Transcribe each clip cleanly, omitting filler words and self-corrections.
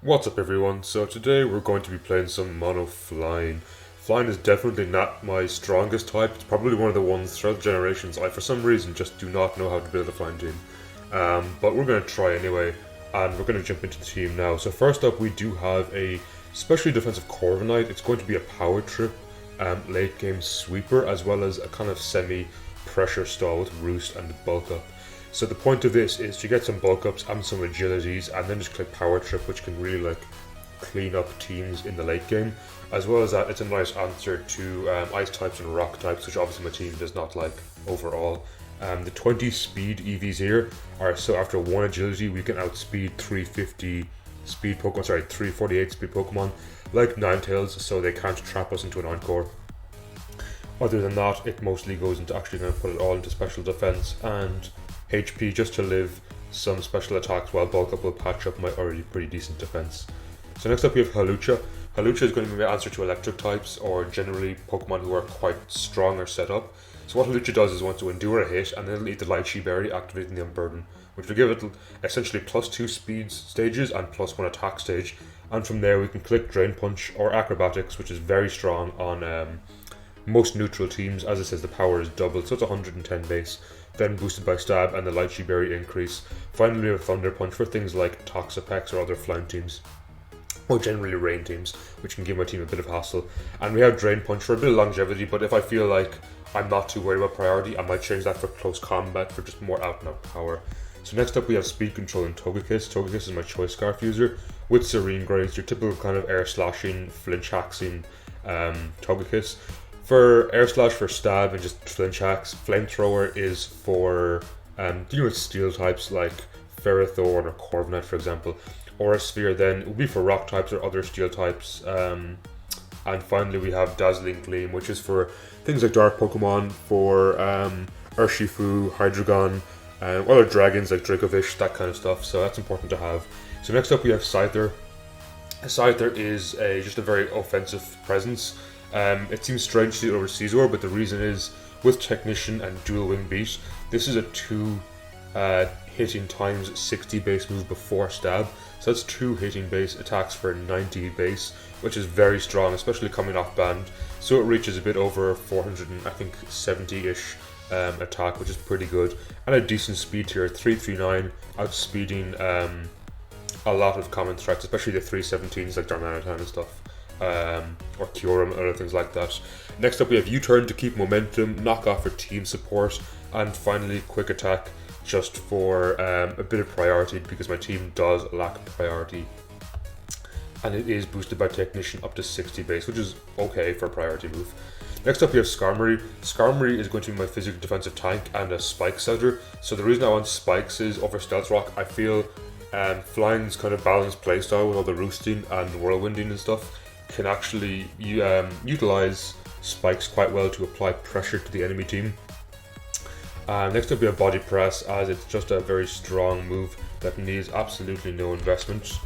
What's up everyone? So today we're going to be playing some mono flying. Flying is definitely not my strongest type. It's probably one of the ones throughout the generations I for some reason just do not know how to build a flying team. But we're going to try anyway, and we're going to jump into the team now. So first up we do have a specially defensive Corviknight. It's going to be a power trip, late game sweeper, as well as a kind of semi pressure stall with roost and bulk up. So the point of this is to get some bulk ups and some agilities, and then just click power trip, which can really clean up teams in the late game. As well as that, it's a nice answer to ice types and rock types, which obviously my team does not like overall. The 20 speed EVs here are so after 1 agility we can outspeed 350 speed Pokemon, 348 speed Pokemon like Ninetales, so they can't trap us into an Encore. Other than that, it mostly goes into actually going to put it all into special defense and HP just to live some special attacks, while bulk up will patch up my already pretty decent defense. So next up we have Hawlucha. Hawlucha is going to be my answer to electric types, or generally Pokemon who are quite strong or set up. So what Hawlucha does is want to endure a hit, and then it'll eat the Lychee Berry, activating the Unburden, which will give it essentially +2 speed stages and +1 attack stage. And from there we can click Drain Punch or Acrobatics, which is very strong on most neutral teams. As it says, the power is doubled, so it's 110 base, then boosted by Stab and the Lychee Berry increase. Finally we have Thunder Punch for things like Toxapex or other flying teams, or generally rain teams, which can give my team a bit of hassle. And we have Drain Punch for a bit of longevity, but if I feel like I'm not too worried about priority, I might change that for close combat for just more out and out power. So next up we have Speed Control and Togekiss. Togekiss is my Choice Scarf user with Serene Grace, your typical kind of air slashing, flinch hacking Togekiss. For Air Slash for stab and just flinch hacks, Flamethrower is for dealing with steel types like Ferrothorn or Corviknight, for example. Aura Sphere then will be for rock types or other steel types. And finally we have Dazzling Gleam, which is for things like dark Pokemon, for Urshifu, Hydreigon, other dragons like Dracovish, that kind of stuff, so that's important to have. So next up we have Scyther. Scyther is just a very offensive presence. It seems strange to see it over Scizor, but the reason is with Technician and Dual Wing Beat, this is a 2 hitting times 60 base move before stab, so that's 2 hitting base attacks for 90 base, which is very strong, especially coming off band. So it reaches a bit over 400 and I think 70-ish attack, which is pretty good, and a decent speed tier, 339, outspeeding a lot of common threats, especially the 317s like Darmanitan and stuff. Or Kyurem and other things like that. Next up we have U-Turn to keep momentum, Knock Off for team support, and finally Quick Attack just for a bit of priority, because my team does lack priority. And it is boosted by Technician up to 60 base, which is okay for a priority move. Next up we have Skarmory. Skarmory is going to be my physical defensive tank and a Spike setter. So the reason I want Spikes is over Stealth Rock, I feel Flying's kind of balanced playstyle with all the roosting and whirlwinding and stuff can actually utilize Spikes quite well to apply pressure to the enemy team. Next up we have Body Press, as it's just a very strong move that needs absolutely no investment,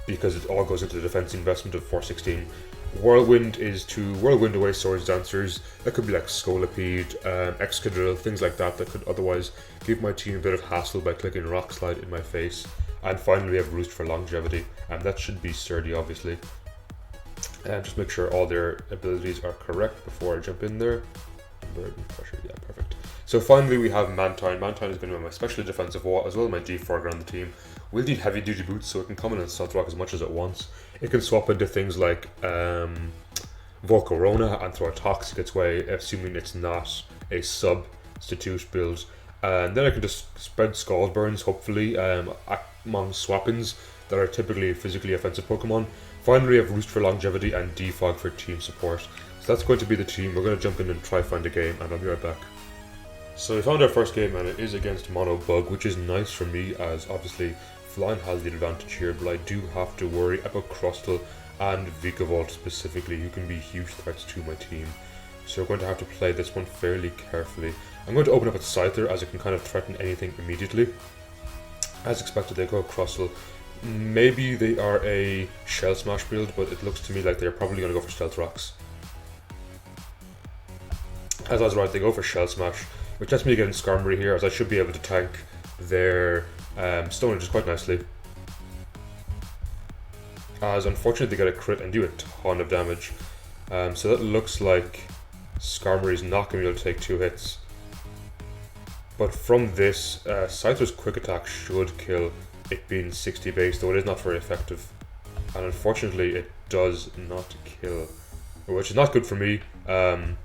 because it all goes into the defense investment of 416. Whirlwind is to whirlwind away Swords Dancers. That could be like Scolipede, Excadrill, things like that could otherwise give my team a bit of hassle by clicking Rock Slide in my face. And finally we have Roost for longevity, and that should be Sturdy obviously. And just make sure all their abilities are correct before I jump in there. Burden, pressure, yeah, perfect. So finally we have Mantine. Mantine is going to be my specially defensive wall, as well as my G4 around the team. We'll need heavy duty boots, so it can come in and Stealth Rock as much as it wants. It can swap into things like Volcarona and throw a Toxic its way, assuming it's not a substitute build. And then I can just spread Scald Burns, hopefully, among Swappins that are typically physically offensive Pokemon. Finally we have Roost for longevity and Defog for team support. So that's going to be the team. We're going to jump in and try find a game, and I'll be right back. So we found our first game, and it is against Mono Bug, which is nice for me, as obviously Flying has the advantage here, but I do have to worry about Crustle and Vikavolt specifically, who can be huge threats to my team. So we're going to have to play this one fairly carefully. I'm going to open up with Scyther, as it can kind of threaten anything immediately. As expected, they go Crustle. Maybe they are a Shell Smash build, but it looks to me like they're probably going to go for Stealth Rocks. As I was right, they go for Shell Smash, which lets me get in Skarmory here, as I should be able to tank their Stone Edge quite nicely. as unfortunately they get a crit and do a ton of damage. So that looks like Skarmory's not going to be able to take 2 hits. But from this, Scyther's quick attack should kill, it being 60 base, though it is not very effective. And unfortunately it does not kill, which is not good for me. So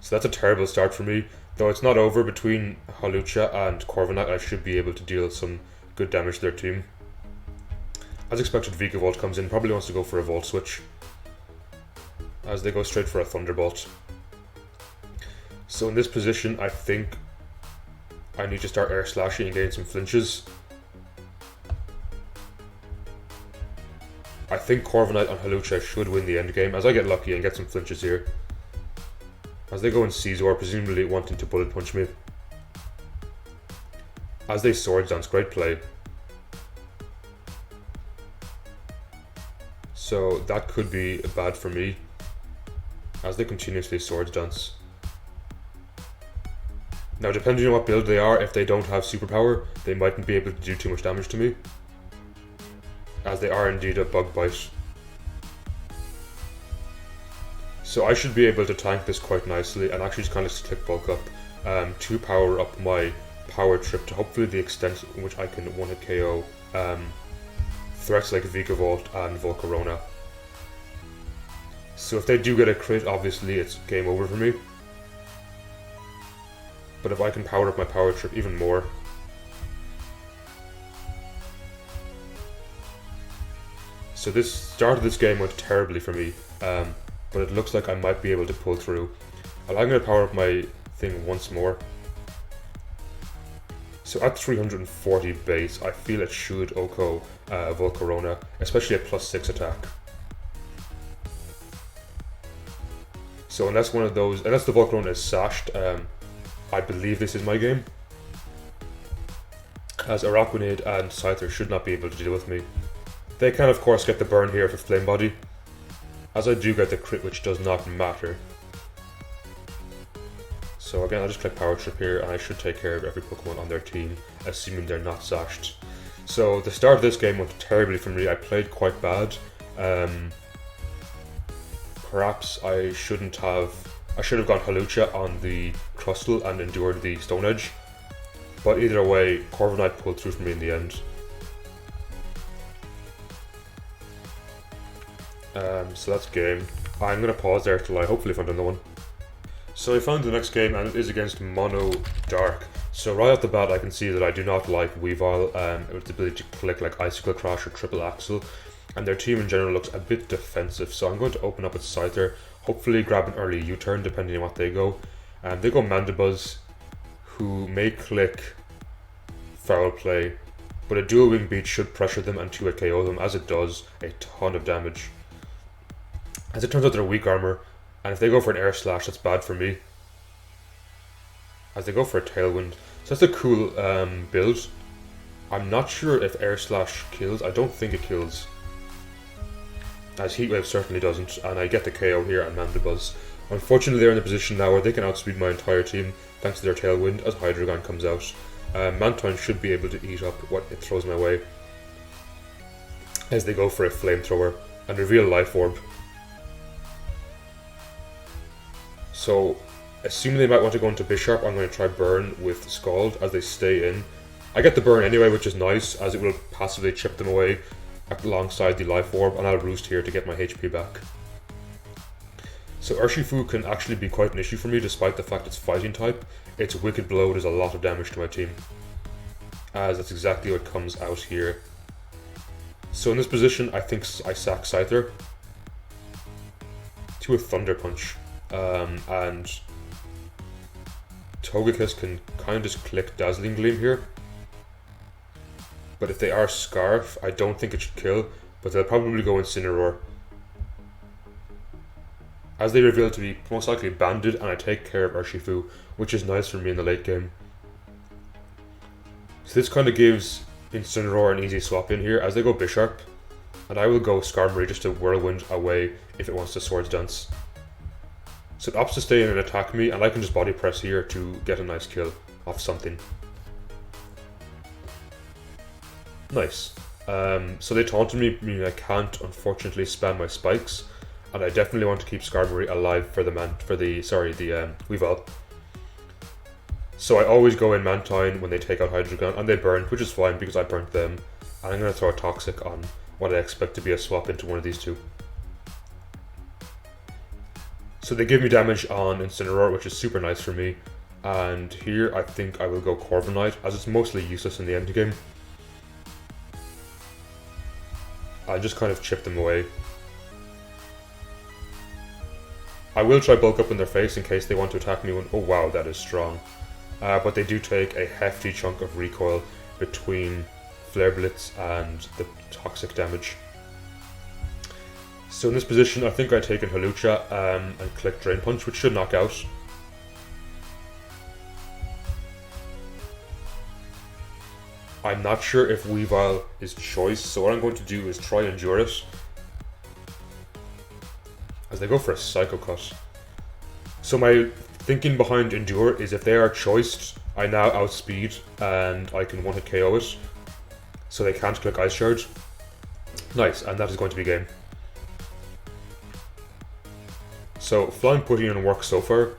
that's a terrible start for me. Though it's not over between Hawlucha and Corviknight, I should be able to deal some good damage to their team. As expected, Vikavolt comes in, probably wants to go for a Volt Switch, as they go straight for a Thunderbolt. So in this position, I think I need to start Air Slashing and getting some flinches. I think Corviknight and Hawlucha should win the end game, as I get lucky and get some flinches here. As they go in Scizor, presumably wanting to Bullet Punch me. As they Swords Dance, great play. So that could be bad for me, as they continuously Swords Dance. Now, depending on what build they are, if they don't have Superpower, they mightn't be able to do too much damage to me, as they are indeed a Bug Bite. So I should be able to tank this quite nicely and actually just kind of click bulk up to power up my Power Trip to hopefully the extent in which I can one-hit KO threats like Vikavolt and Volcarona. So if they do get a crit, obviously it's game over for me. But if I can power up my Power Trip even more. So this start of this game went terribly for me, but it looks like I might be able to pull through. I'm going to power up my thing once more. So at 340 base, I feel it should OHKO Volcarona, especially at +6 attack. So unless the Volcarona is sashed, I believe this is my game, as Araquanid and Scyther should not be able to deal with me. They can of course get the burn here for Flame Body, as I do get the crit, which does not matter. So again, I'll just click Power Trip here and I should take care of every Pokemon on their team, assuming they're not sashed. So the start of this game went terribly for me. I played quite bad. Perhaps I should have gone Hawlucha on the Crustle and endured the Stone Edge. But either way, Corviknight pulled through for me in the end. So that's game. I'm going to pause there till I hopefully find another one. So I found the next game and it is against Mono Dark. So right off the bat I can see that I do not like Weavile, its ability to click like Icicle Crash or Triple Axle, and their team in general looks a bit defensive. So I'm going to open up with Scyther, hopefully grab an early U-turn depending on what they go. And they go Mandibuzz, who may click Foul Play, but a Dual Wing Beat should pressure them and 2-hit KO them, as it does a ton of damage. As it turns out, they're weak armor, and if they go for an Air Slash, that's bad for me, as they go for a Tailwind. So that's a cool build. I'm not sure if Air Slash kills. I don't think it kills, as Heat Wave certainly doesn't, and I get the KO here on Mandibuzz. Unfortunately, they're in a position now where they can outspeed my entire team thanks to their Tailwind as Hydreigon comes out. Mantine should be able to eat up what it throws my way, as they go for a Flamethrower and reveal Life Orb. So, assuming they might want to go into Bisharp, I'm going to try Burn with Scald as they stay in. I get the Burn anyway, which is nice, as it will passively chip them away alongside the Life Orb, and I'll Roost here to get my HP back. So Urshifu can actually be quite an issue for me, despite the fact it's Fighting type. Its Wicked Blow does a lot of damage to my team, as that's exactly what comes out here. So in this position, I think I sack Scyther to a Thunder Punch. And Togekiss can kind of just click Dazzling Gleam here. But if they are Scarf, I don't think it should kill, but they'll probably go Incineroar, as they reveal to be most likely Banded, and I take care of Urshifu, which is nice for me in the late game. So this kind of gives Incineroar an easy swap in here, as they go Bisharp, and I will go Skarmory just to Whirlwind away if it wants to Swords Dance. So it opts to stay in and attack me, and I can just Body Press here to get a nice kill off something. Nice. So they taunted me, meaning I can't unfortunately spam my spikes, and I definitely want to keep Skarmory alive for the Weavile. So I always go in Mantine when they take out Hydreigon, and they burn, which is fine because I burnt them. And I'm going to throw a Toxic on what I expect to be a swap into one of these two. So they give me damage on Incineroar, which is super nice for me. And here I think I will go Corviknight, as it's mostly useless in the end game. I just kind of chip them away. I will try bulk up in their face in case they want to attack me when... Oh wow, that is strong. But they do take a hefty chunk of recoil between Flare Blitz and the toxic damage. So in this position, I think I take in Hawlucha and click Drain Punch, which should knock out. I'm not sure if Weavile is choice, so what I'm going to do is try Endure it. As they go for a Psycho Cut. So my thinking behind Endure is if they are choiced, I now outspeed and I can one-hit KO it. So they can't click Ice Shard. Nice, and that is going to be game. So Flying Putty works so far,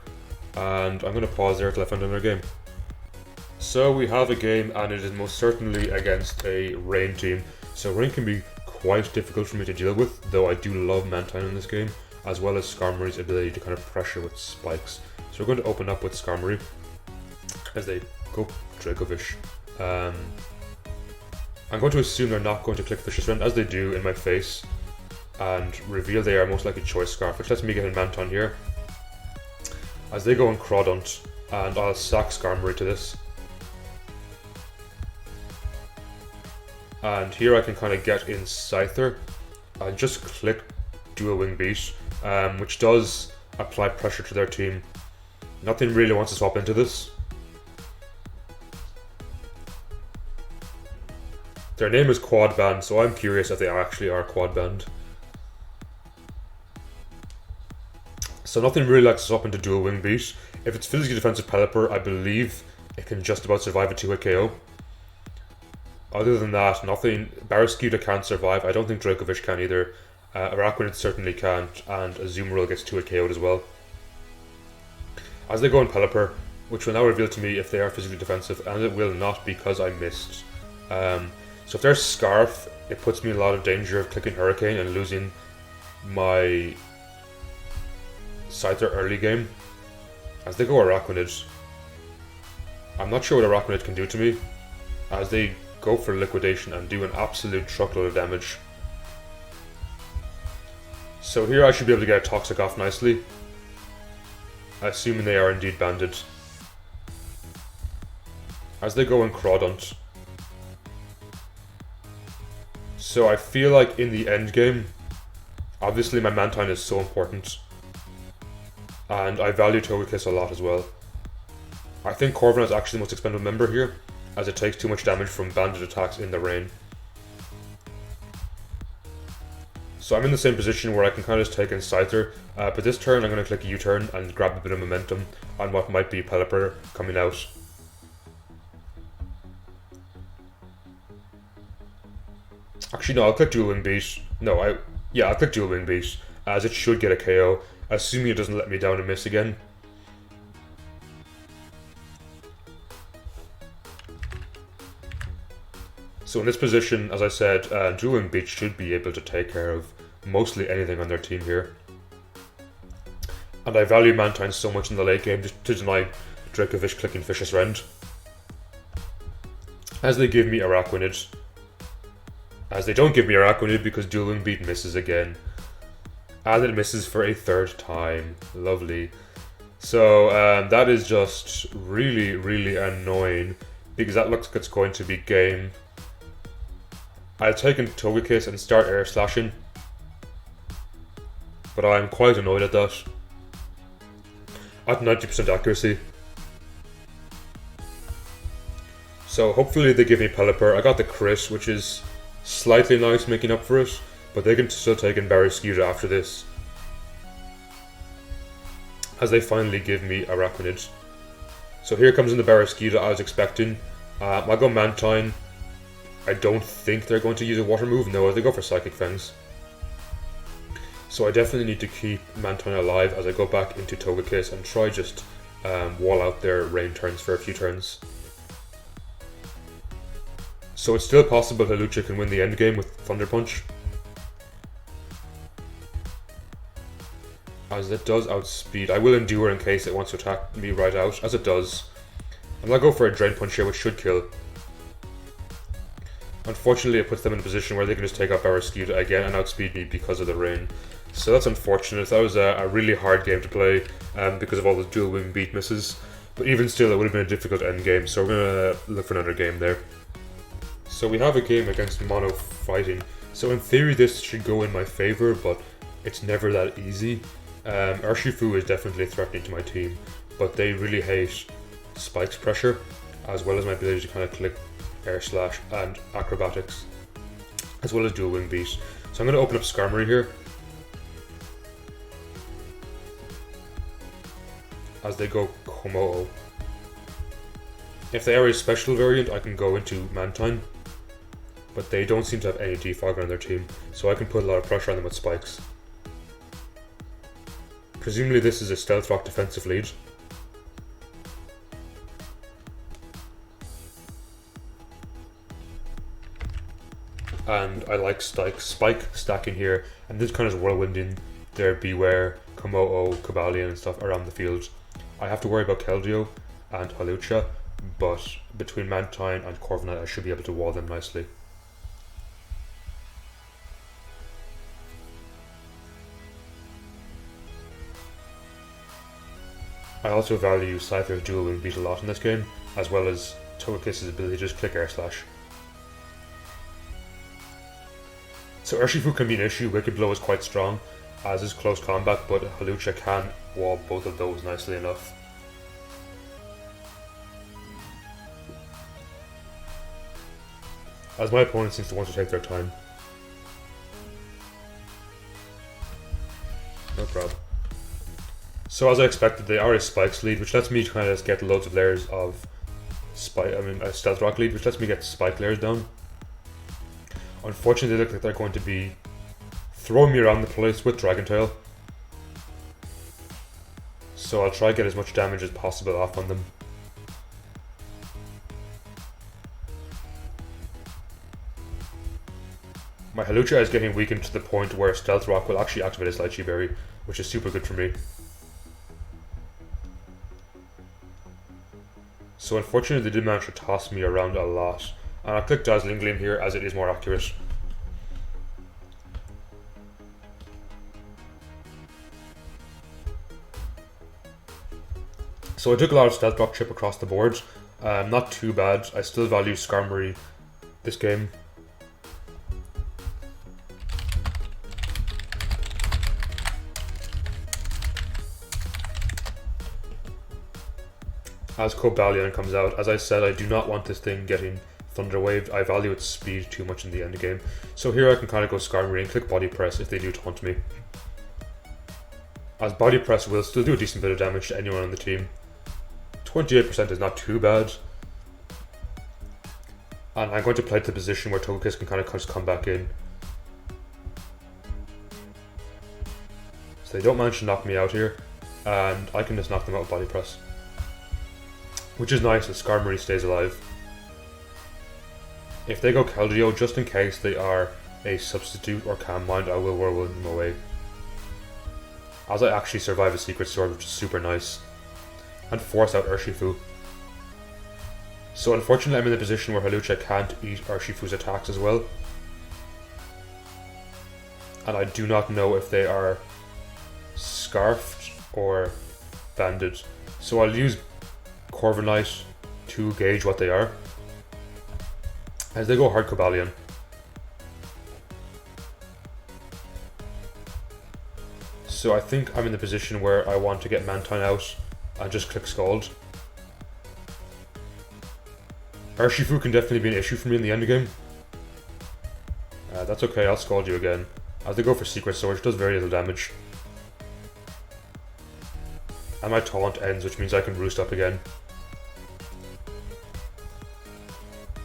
and I'm going to pause there till I find another game. So we have a game, and it is most certainly against a Rain team. So Rain can be quite difficult for me to deal with, though I do love Mantine in this game, as well as Skarmory's ability to kind of pressure with spikes. So we're going to open up with Skarmory as they go Dracovish. I'm going to assume they're not going to click Vicious Rend, as they do in my face, and reveal they are most likely Choice Scarf, which lets me get in Mantine here. As they go in Crawdaunt, and I'll sack Skarmory to this. And here I can kind of get in Scyther and just click Dual Wing Beat, which does apply pressure to their team. Nothing really wants to swap into this. Their name is Quad Band, so I'm curious if they actually are Quad Band. So nothing really likes to swap into Dual Wing Beat. If it's physically defensive Pelipper, I believe it can just about survive a 2-hit KO. Other than that, nothing. Barraskewda can't survive. I don't think Dracovish can either. Araquanid certainly can't, and Azumarill gets 2-hit KO'd as well. As they go in Pelipper, which will now reveal to me if they are physically defensive, and it will not because I missed. So if they're Scarf, it puts me in a lot of danger of clicking Hurricane and losing my Scyther early game. As they go Araquanid, I'm not sure what Araquanid can do to me, as they go for Liquidation and do an absolute truckload of damage. So here I should be able to get a Toxic off nicely, assuming they are indeed banded. As they go in Crawdaunt. So I feel like in the end game, obviously my Mantine is so important, and I value Togekiss a lot as well. I think Corviknight is actually the most expendable member here, as it takes too much damage from banded attacks in the rain. So I'm in the same position where I can kind of just take in Scyther, but this turn I'm going to click U-turn and grab a bit of momentum on what might be Pelipper coming out. Actually no, I'll click Dual Wing Beat. I'll click Dual Wing Beat, as it should get a KO, assuming it doesn't let me down and miss again. So in this position, as I said, Dual Wing Beat should be able to take care of mostly anything on their team here. And I value Mantine so much in the late game to deny Dracovish clicking Vicious Rend. As they give me Araquanid. As they don't give me Araquanid because Dual Wing Beat misses again. And it misses for a third time. Lovely. So that is just really, really annoying, because that looks like it's going to be game. I'll take in Togekiss and start Air Slashing, but I'm quite annoyed at that. At 90% accuracy. So hopefully they give me Pelipper. I got the crit, which is slightly nice, making up for it, but they can still take in Barraskewda after this, as they finally give me Araquanid. So here comes in the Barraskewda I was expecting. I'll go Mantine, I don't think they're going to use a water move. No, they go for Psychic Fangs. So I definitely need to keep Mantine alive as I go back into Togekiss and try just wall out their rain turns for a few turns. So it's still possible Hawlucha can win the endgame with Thunder Punch, as it does outspeed. I will endure in case it wants to attack me right out, as it does. And I'll go for a Drain Punch here, which should kill. Unfortunately, it puts them in a position where they can just take out Barraskewda again and outspeed me because of the rain. So that's unfortunate. That was a really hard game to play because of all the dual wing beat misses. But even still, it would have been a difficult end game, so we're going to look for another game there. So we have a game against Mono Fighting. So in theory, this should go in my favor, but it's never that easy. Urshifu is definitely threatening to my team, but they really hate Spike's pressure, as well as my ability to kind of click Air Slash and Acrobatics, as well as Dual Wing Beat. So I'm going to open up Skarmory here, as they go Komodo. If they are a special variant, I can go into Mantine, but they don't seem to have any defog on their team, so I can put a lot of pressure on them with Spikes. Presumably this is a Stealth Rock defensive lead. And I like Spike stacking here, and this kind of whirlwinding their Beware, Komodo, Cobalion and stuff around the field. I have to worry about Keldeo and Hawlucha, but between Mantine and Corviknight I should be able to wall them nicely. I also value Scyther's Dual Wing Beat a lot in this game, as well as Togekiss's ability to just click Air Slash. So Urshifu can be an issue. Wicked Blow is quite strong, as is Close Combat, but Hawlucha can wall both of those nicely enough. As my opponent seems to want to take their time. No problem. So as I expected, they are a Spikes lead, which lets me kind of get loads of layers of a Stealth Rock lead, which lets me get Spike layers down. Unfortunately, they look like they're going to be throwing me around the place with Dragon Tail. So I'll try to get as much damage as possible off on them. My Hawlucha is getting weakened to the point where Stealth Rock will actually activate its Lychee Berry, which is super good for me. So unfortunately they did manage to toss me around a lot, and I click Dazzling Gleam here as it is more accurate. So I took a lot of Stealth Rock chip across the board, not too bad. I still value Skarmory this game. As Cobalion comes out, as I said, I do not want this thing getting Thunder Waved. I value its speed too much in the end game. So here I can kind of go Skarmory and click Body Press if they do taunt me. As Body Press will still do a decent bit of damage to anyone on the team. 28% is not too bad. And I'm going to play to the position where Togekiss can kind of just come back in. So they don't manage to knock me out here, and I can just knock them out with Body Press. Which is nice as Skarmory stays alive. If they go Keldeo, just in case they are a substitute or Calm Mind, I will whirlwind them away. As I actually survive a Secret Sword, which is super nice. And force out Urshifu. So unfortunately I'm in the position where Hawlucha can't eat Urshifu's attacks as well. And I do not know if they are Scarfed or Banded. So I'll use Corviknight to gauge what they are, as they go hard Cobalion. So I think I'm in the position where I want to get Mantine out and just click Scald. Urshifu can definitely be an issue for me in the end game. That's okay, I'll Scald you again. As they go for Secret Sword, which does very little damage. And my taunt ends, which means I can roost up again.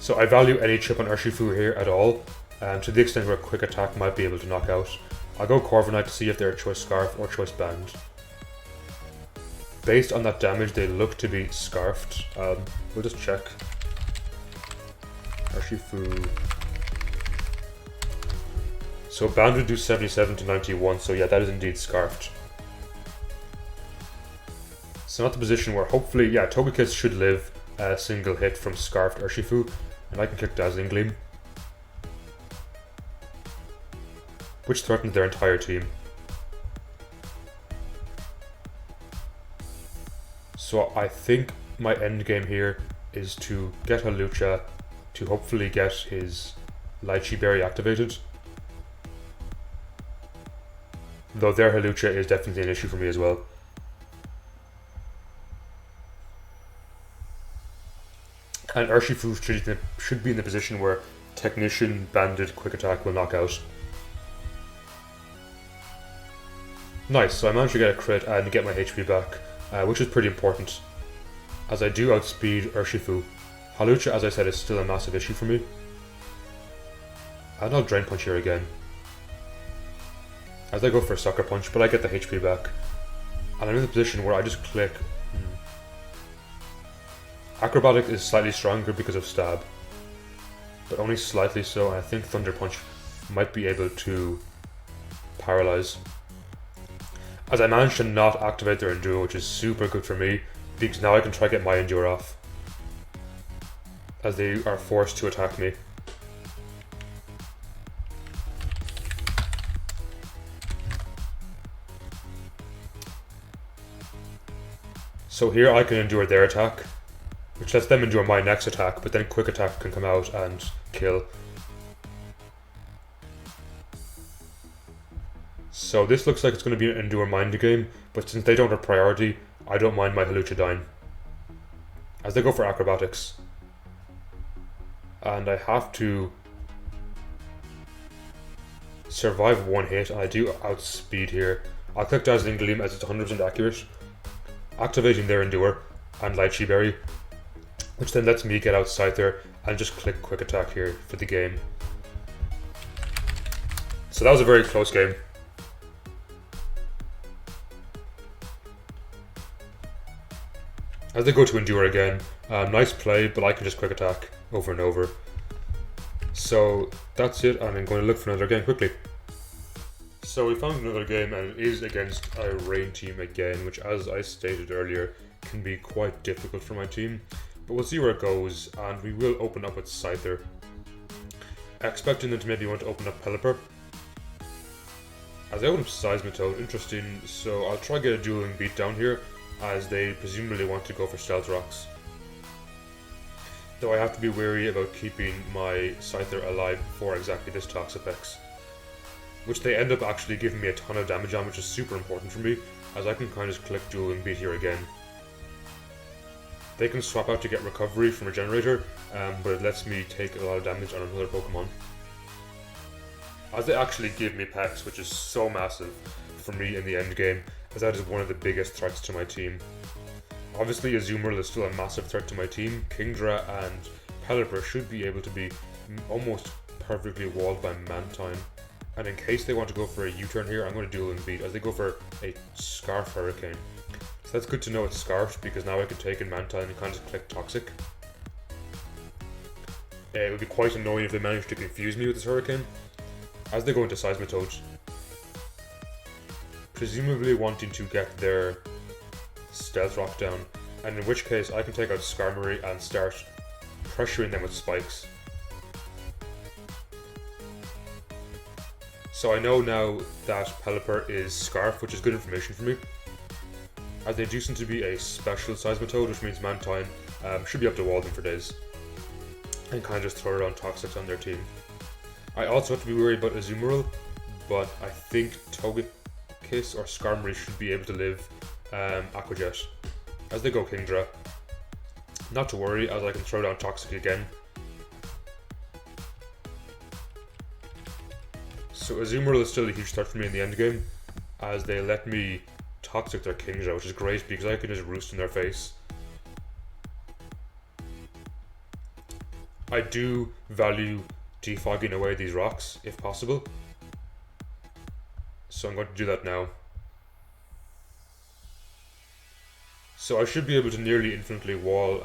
So I value any chip on Urshifu here at all, to the extent where quick attack might be able to knock out. I'll go Corviknight to see if they're choice Scarf or choice Band. Based on that damage, they look to be Scarfed. We'll just check. Urshifu. So Band would do 77 to 91, so yeah, that is indeed Scarfed. So not the position where hopefully, yeah, Togekiss should live a single hit from Scarfed Urshifu, and I can click Dazzling Gleam, which threatens their entire team. So I think my end game here is to get Hawlucha to hopefully get his Lychee Berry activated. Though their Hawlucha is definitely an issue for me as well. And Urshifu should be in the position where Technician, Banded, Quick Attack will knock out. Nice, so I managed to get a crit and get my HP back, which is pretty important, as I do outspeed Urshifu. Hawlucha, as I said, is still a massive issue for me. And I'll Drain Punch here again, as I go for a Sucker Punch, but I get the HP back. And I'm in the position where I just click. Acrobatic is slightly stronger because of Stab, but only slightly so, and I think Thunder Punch might be able to paralyze. As I managed to not activate their Endure, which is super good for me, because now I can try to get my Endure off, as they are forced to attack me. So here I can endure their attack, which lets them endure my next attack, but then Quick Attack can come out and kill. So this looks like it's going to be an Endure Mind game, but since they don't have priority, I don't mind my Hawlucha dying, as they go for Acrobatics. And I have to survive one hit, and I do outspeed here. I'll click Dazzling Gleam as it's 100% accurate, activating their Endure and Lychee Berry, which then lets me get outside there and just click Quick Attack here for the game. So that was a very close game. As they go to Endure again, nice play, but I can just Quick Attack over and over. So that's it, and I'm going to look for another game quickly. So we found another game, and it is against a rain team again, which, as I stated earlier, can be quite difficult for my team. But we'll see where it goes, and we will open up with Scyther, expecting them to maybe want to open up Pelipper. As I open up Seismitoad, interesting, so I'll try to get a dueling beat down here, as they presumably want to go for Stealth Rocks. Though I have to be wary about keeping my Scyther alive for exactly this Toxapex, which they end up actually giving me a ton of damage on, which is super important for me, as I can kind of just click dueling beat here again. They can swap out to get recovery from Regenerator, but it lets me take a lot of damage on another Pokemon. As they actually give me Pex, which is so massive for me in the end game, as that is one of the biggest threats to my team. Obviously Azumarill is still a massive threat to my team. Kingdra and Pelipper should be able to be almost perfectly walled by Mantine. And in case they want to go for a U-turn here, I'm going to dueling beat as they go for a Scarf Hurricane. So that's good to know it's Scarfed, because now I can take in Mantine and kind of click Toxic. It would be quite annoying if they managed to confuse me with this Hurricane. As they go into Seismitoad, presumably wanting to get their Stealth Rock down, and in which case I can take out Skarmory and start pressuring them with spikes. So I know now that Pelipper is Scarf, which is good information for me, as they do seem to be a special Seismitoad, which means Mantine should be able to wall them for days, and kind of just throw around Toxics on their team. I also have to be worried about Azumarill, but I think Togekiss or Skarmory should be able to live Aqua Jet. As they go Kingdra, not to worry, as I can throw down Toxic again. So Azumarill is still a huge threat for me in the end game, as they let me Toxic their Kingdra, which is great because I can just roost in their face. I do value defogging away these rocks if possible. So I'm going to do that now. So I should be able to nearly infinitely wall.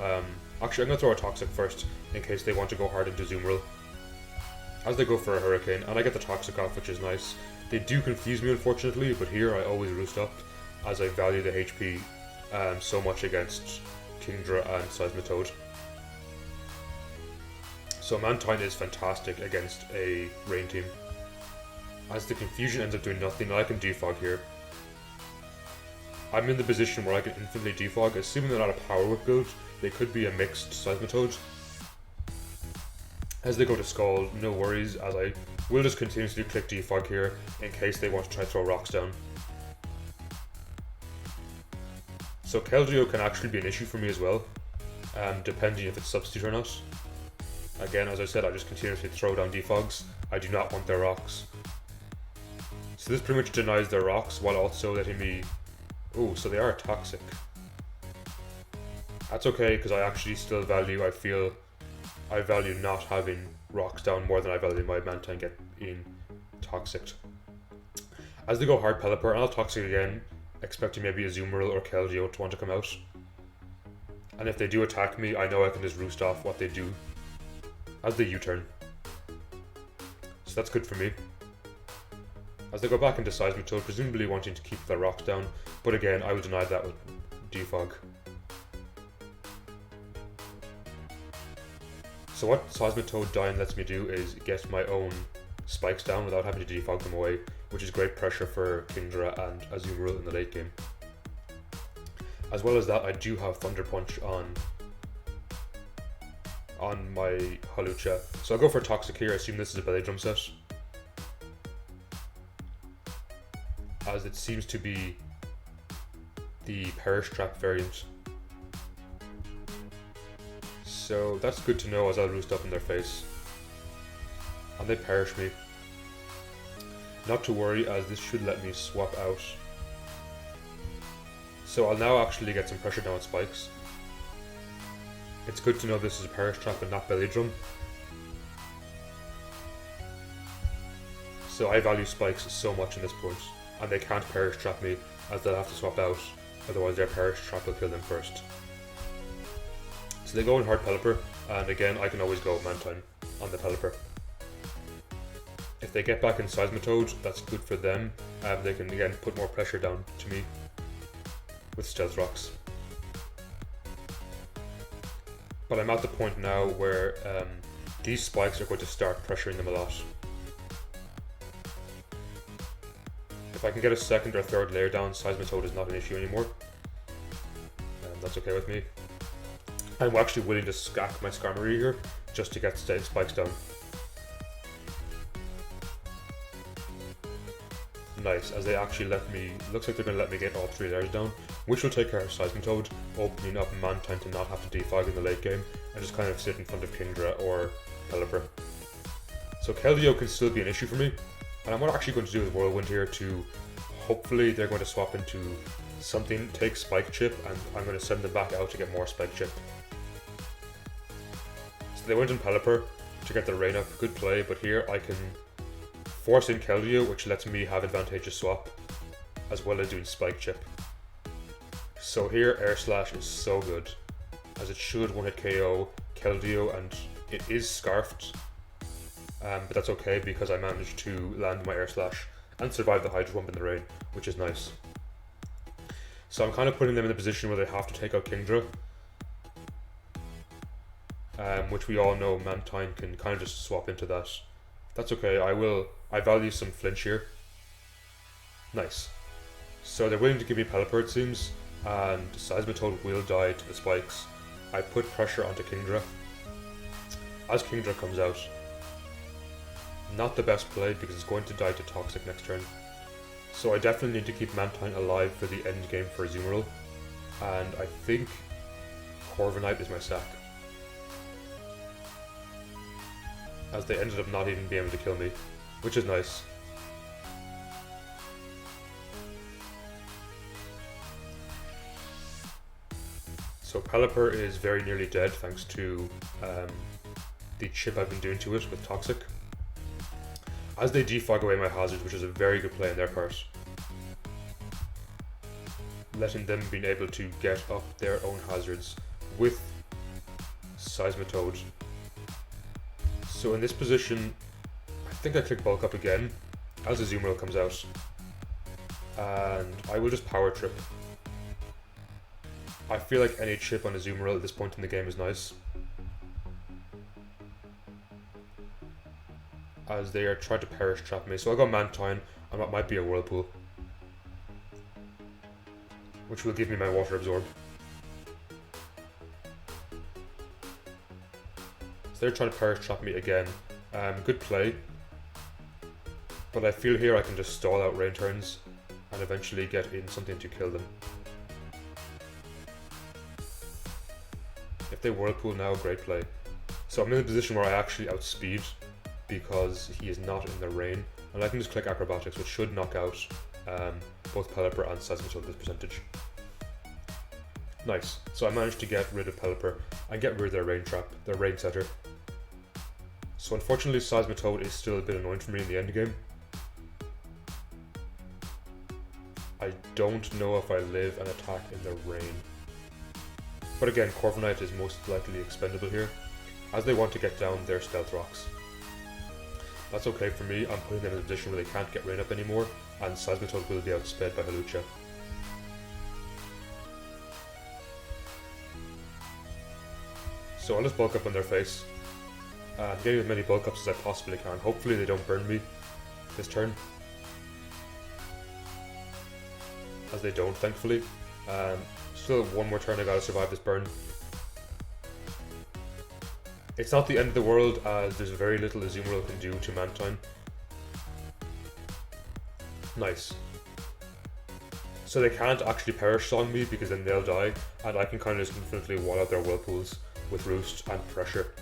Actually, I'm going to throw a Toxic first in case they want to go hard into Zoomerl. As they go for a Hurricane, and I get the Toxic off, which is nice. They do confuse me, unfortunately, but here I always roost up as I value the HP so much against Kingdra and Seismitoad. So Mantine is fantastic against a Rain team. As the confusion ends up doing nothing, I can defog here. I'm in the position where I can infinitely defog, assuming they're not a Power Whip build. They could be a mixed Seismitoad. As they go to Scald, no worries, as I will just continuously click defog here in case they want to try to throw rocks down. So Keldeo can actually be an issue for me as well, depending if it's substitute or not. Again, as I said, I just continuously throw down defogs. I do not want their rocks. So this pretty much denies their rocks while also letting me... Oh, so they are toxic. That's okay, because I actually still value, I value not having rocks down more than I value my Mantine getting toxic. As they go hard Pelipper, and I'll toxic again, expecting maybe a Zoomerl or Keldeo to want to come out. And if they do attack me, I know I can just roost off what they do as they U-turn. So that's good for me. As they go back into Seismitoad, presumably wanting to keep their rocks down, but again, I will deny that with defog. So what Seismitoad dying lets me do is get my own spikes down without having to defog them away, which is great pressure for Kingdra and Azumarill in the late game. As well as that, I do have Thunder Punch on my Hawlucha. So I'll go for Toxic here, I assume this is a Belly Drum set. As it seems to be the Perish Trap variant. So that's good to know as I'll roost up in their face. And they perish me. Not to worry, as this should let me swap out. So I'll now actually get some pressure down on spikes. It's good to know this is a Perish Trap and not Belly Drum. So I value spikes so much in this point. And they can't Perish Trap me, as they'll have to swap out, otherwise their Perish Trap will kill them first. So they go in hard Pelipper, and again I can always go Mantine on the Pelipper. If they get back in Seismitoad, that's good for them, and they can again put more pressure down to me with Stealth Rocks. But I'm at the point now where these spikes are going to start pressuring them a lot. If I can get a second or third layer down, Seismitoad is not an issue anymore. That's okay with me. I'm actually willing to stack my Skarmory here just to get spikes down. Nice, as they actually let me, looks like they're going to let me get all 3 layers down, which will take care of Seismitoad, opening up Mantine to not have to defog in the late game, and just kind of sit in front of Kingdra or Pelipper. So Keldeo can still be an issue for me, and I'm actually going to do with Whirlwind here to, hopefully they're going to swap into something, take Spike Chip, and I'm going to send them back out to get more Spike Chip. So they went in Pelipper to get the rain up, good play, but here I can force in Keldeo, which lets me have advantageous swap, as well as doing Spike Chip. So here Air Slash is so good, as it should one-hit KO Keldeo, and it is scarfed, but that's okay because I managed to land my Air Slash and survive the Hydro Pump in the rain, which is nice. So I'm kind of putting them in a position where they have to take out Kingdra, which we all know Mantine can kind of just swap into that. That's okay, I value some flinch here. Nice. So they're willing to give me Pelipper it seems, and Seismitoad will die to the spikes. I put pressure onto Kingdra. As Kingdra comes out, not the best play because it's going to die to Toxic next turn. So I definitely need to keep Mantine alive for the end game for Azumarill, and I think Corviknight is my sack. As they ended up not even being able to kill me, which is nice. So Pelipper is very nearly dead thanks to the chip I've been doing to it with Toxic. As they defog away my hazards, which is a very good play on their part. Letting them being able to get up their own hazards with Seismitoad. So in this position, I think I click bulk up again as a Azumarill comes out. And I will just power trip. I feel like any chip on a Azumarill at this point in the game is nice, as they are trying to perish trap me. So I'll go Mantine, and that might be a Whirlpool, which will give me my Water Absorb. So they're trying to perish trap me again. Good play, but I feel here I can just stall out rain turns and eventually get in something to kill them. If they Whirlpool now, great play. So I'm in a position where I actually outspeed because he is not in the rain, and I can just click Acrobatics, which should knock out both Pelipper and Seismitoad with this percentage. Nice. So I managed to get rid of Pelipper and get rid of their rain trap, their rain setter. So unfortunately Seismitoad is still a bit annoying for me in the end game. I don't know if I live an attack in the rain. But again, Corviknight is most likely expendable here, as they want to get down their Stealth Rocks. That's okay for me. I'm putting them in a position where they can't get rain up anymore, and Seismitoad will be outsped by Hawlucha. So I'll just bulk up on their face, getting as many bulk ups as I possibly can. Hopefully they don't burn me this turn, as they don't, thankfully. Still one more turn, I gotta survive this burn. It's not the end of the world, as there's very little Azumarill can do to Mantine. Nice. So they can't actually Perish Song me, because then they'll die, and I can kind of just infinitely wall out their Whirlpools with Roost and Pressure.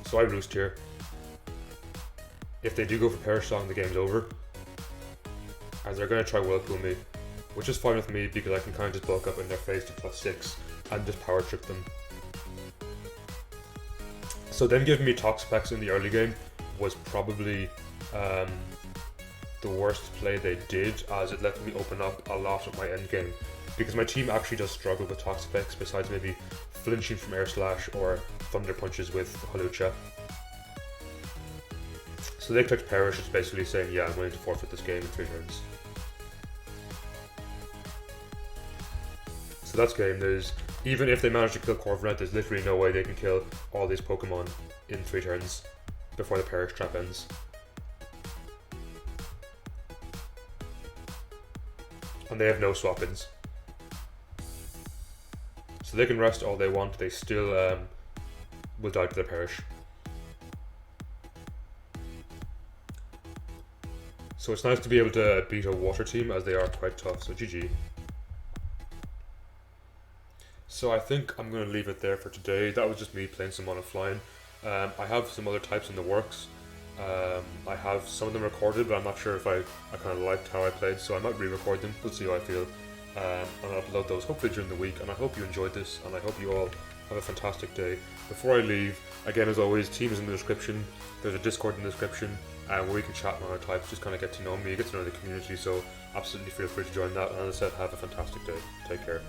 So I Roost here. If they do go for Perish Song, the game's over, as they're going to try Whirlpool me, which is fine with me because I can kind of just bulk up in their face to +6 and just power trip them. So them giving me Toxapex in the early game was probably the worst play they did, as it let me open up a lot of my end game, because my team actually does struggle with Toxapex besides maybe flinching from Air Slash or Thunder Punches with Hawlucha. So they clicked Perish, it's basically saying, yeah, I'm willing to forfeit this game in 3 turns. So that's game. Even if they manage to kill Corviknight, there's literally no way they can kill all these Pokemon in 3 turns before the Perish Trap ends. And they have no swap-ins. So they can rest all they want, they still will die to their Perish. So it's nice to be able to beat a water team, as they are quite tough, so GG. So I think I'm going to leave it there for today. That was just me playing some Mono Flying. I have some other types in the works. I have some of them recorded, but I'm not sure if I kind of liked how I played, so I might re-record them. We'll see how I feel. And I'll upload those hopefully during the week, and I hope you enjoyed this, and I hope you all have a fantastic day. Before I leave, again as always, team is in the description. There's a Discord in the description, where we can chat on our types, just kind of get to know me, get to know the community, so absolutely feel free to join that, and as I said, have a fantastic day. Take care.